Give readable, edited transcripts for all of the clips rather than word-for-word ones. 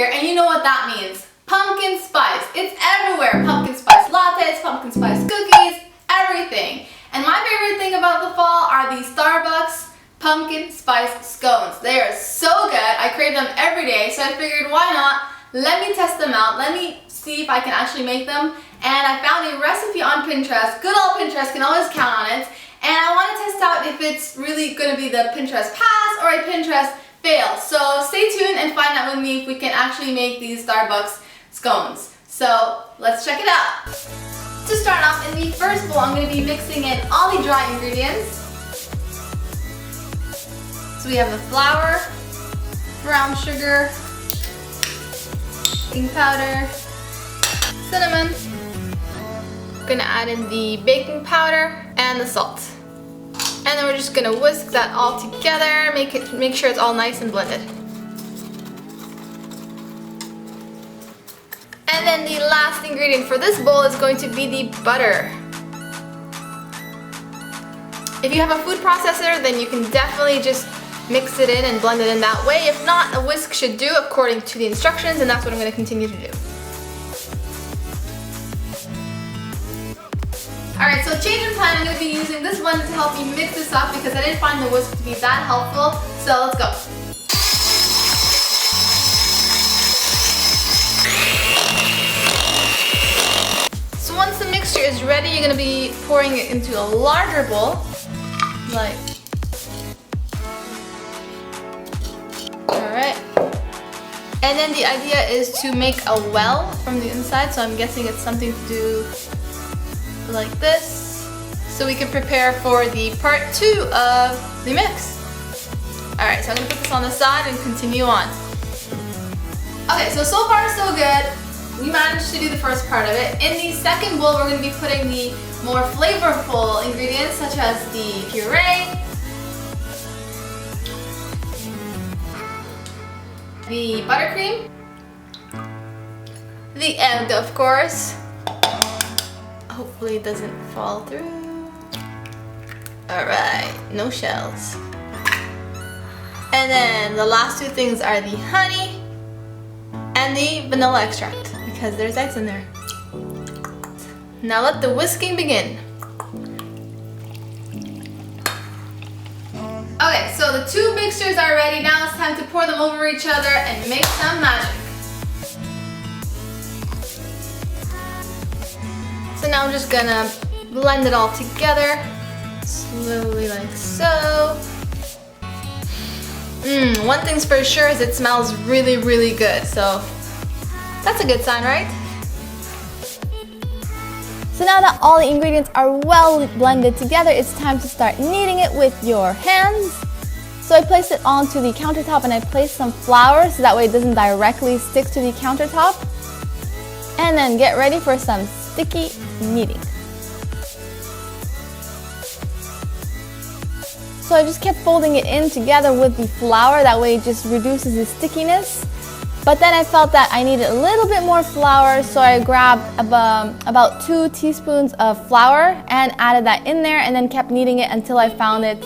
here, and you know what that means. Pumpkin spice. It's everywhere. Pumpkin spice lattes, pumpkin spice cookies, everything. And my favorite thing about the fall are these Starbucks pumpkin spice scones. They are so good. I crave them every day, so I figured why not? Let me test them out. Let me see if I can actually make them. And I found a recipe on Pinterest. Good old Pinterest, can always count on it. And I want to test out if it's really going to be the Pinterest pass or a Pinterest fail. So stay tuned and find out with me if we can actually make these Starbucks scones. So let's check it out. To start off, in the first bowl, I'm going to be mixing in all the dry ingredients. So we have the flour, brown sugar, baking powder, cinnamon. I'm going to add in the baking powder and the salt. And then we're just going to whisk that all together, make sure it's all nice and blended. And then the last ingredient for this bowl is going to be the butter. If you have a food processor, then you can definitely just mix it in and blend it in that way. If not, a whisk should do according to the instructions, and that's what I'm going to continue to do. Alright, so change in plan, I'm going to be using this one to help me mix this up because I didn't find the whisk to be that helpful. So let's go. So once the mixture is ready, you're going to be pouring it into a larger bowl. Like, alright. And then the idea is to make a well from the inside, so I'm guessing it's something to do like this, so we can prepare for the part 2 of the mix. Alright, so I'm going to put this on the side and continue on. Okay, so far so good. We managed to do the first part of it. In the second bowl, we're going to be putting the more flavorful ingredients such as the puree, the buttercream, the egg, of course. Hopefully it doesn't fall through. Alright, no shells. And then the last two things are the honey and the vanilla extract because there's eggs in there. Now let the whisking begin. Okay, so the two mixtures are ready. Now it's time to pour them over each other and make some magic. So now I'm just gonna blend it all together, slowly like so. One thing's for sure is it smells really, really good. So that's a good sign, right? So now that all the ingredients are well blended together, it's time to start kneading it with your hands. So I placed it onto the countertop and I placed some flour so that way it doesn't directly stick to the countertop. And then get ready for some sticky kneading. So I just kept folding it in together with the flour, that way it just reduces the stickiness. But then I felt that I needed a little bit more flour, so I grabbed about 2 teaspoons of flour and added that in there and then kept kneading it until I found it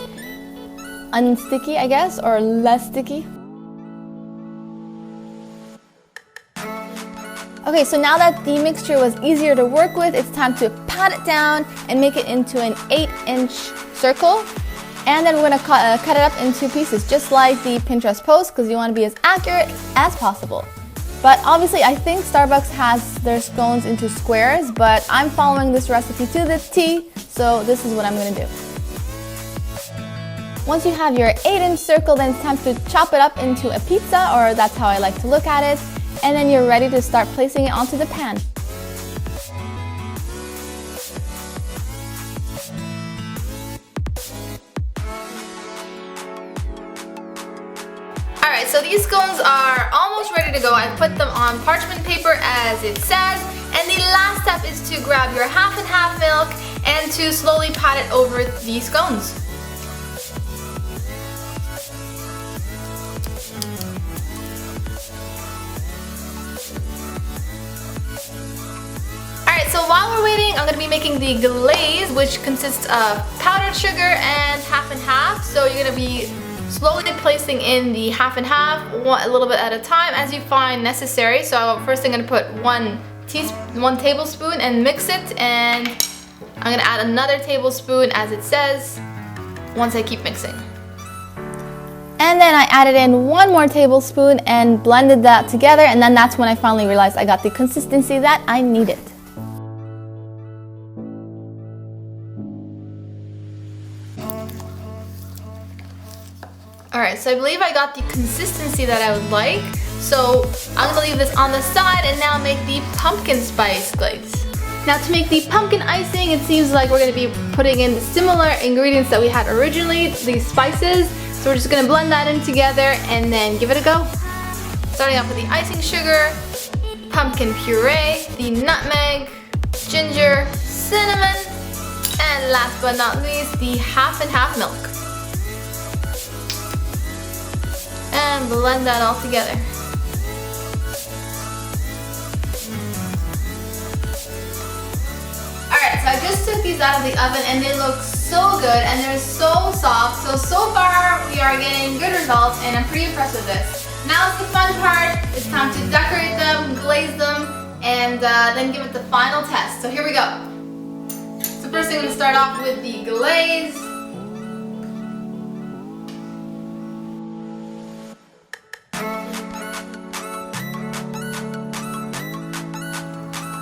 unsticky, I guess, or less sticky. Okay, so now that the mixture was easier to work with, it's time to pat it down and make it into an 8-inch circle. And then we're gonna cut it up into pieces, just like the Pinterest post, because you want to be as accurate as possible. But obviously, I think Starbucks has their scones into squares, but I'm following this recipe to the T, so this is what I'm gonna do. Once you have your 8-inch circle, then it's time to chop it up into a pizza, or that's how I like to look at it. And then you're ready to start placing it onto the pan. Alright, so these scones are almost ready to go. I put them on parchment paper as it says. And the last step is to grab your half and half milk and to slowly pat it over the scones. Alright, so while we're waiting, I'm going to be making the glaze, which consists of powdered sugar and half. So you're going to be slowly placing in the half and half, a little bit at a time as you find necessary. So first I'm going to put 1 tablespoon and mix it, and I'm going to add another tablespoon as it says once I keep mixing. And then I added in 1 more tablespoon and blended that together, and then that's when I finally realized I got the consistency that I needed. Alright, so I believe I got the consistency that I would like. So I'm going to leave this on the side and now make the pumpkin spice glaze. Now to make the pumpkin icing, it seems like we're going to be putting in similar ingredients that we had originally, these spices. So we're just going to blend that in together and then give it a go. Starting off with the icing sugar, pumpkin puree, the nutmeg, ginger, cinnamon, and last but not least, the half and half milk. And blend that all together. Alright, so I just took these out of the oven and they look so good and they're so soft. So far we are getting good results and I'm pretty impressed with this. Now it's the fun part. It's time to decorate them, glaze them, and then give it the final test. So here we go. So first I'm going to start off with the glaze.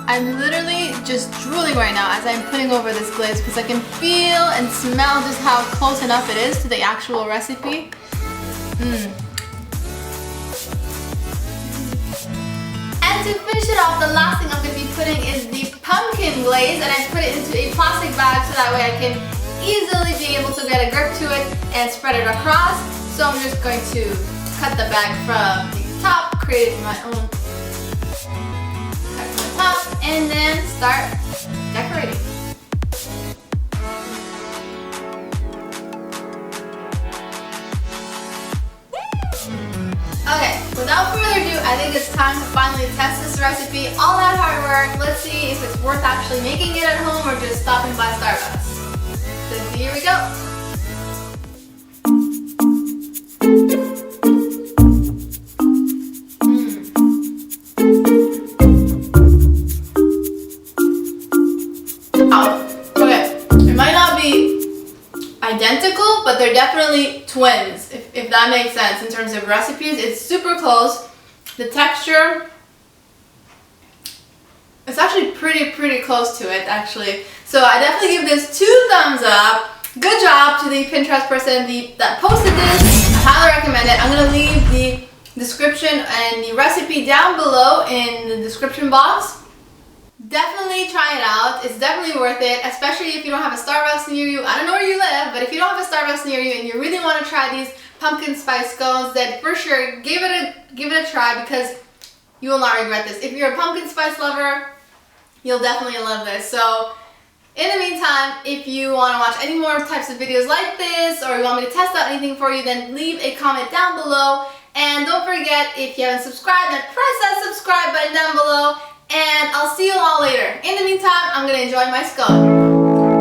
I'm literally just drooling right now as I'm putting over this glaze because I can feel and smell just how close enough it is to the actual recipe. And to finish it off, the last thing I'm going to be putting is the pumpkin glaze, and I put it into a plastic bag so that way I can easily be able to get a grip to it and spread it across. So I'm just going to cut the bag from the top, create my own top, and then start decorating. Okay, without further ado, I think it's time to finally test this recipe. All that hard work, let's see if it's worth actually making it at home or just stopping by Starbucks. So here we go. Identical, but they're definitely twins, if that makes sense in terms of recipes. It's super close. The texture, it's actually pretty close to it actually. So I definitely give this 2 thumbs up. Good job to the Pinterest person that posted this. I highly recommend it. I'm going to leave the description and the recipe down below in the description box. Definitely try it out. It's definitely worth it, especially if you don't have a Starbucks near you. I don't know where you live, but if you don't have a Starbucks near you and you really want to try these pumpkin spice scones, then for sure give it a try because you will not regret this. If you're a pumpkin spice lover, you'll definitely love this. So in the meantime, if you want to watch any more types of videos like this, or you want me to test out anything for you, then leave a comment down below. And don't forget, if you haven't subscribed, then press that subscribe button down below. And I'll see you all later. In the meantime, I'm going to enjoy my scone.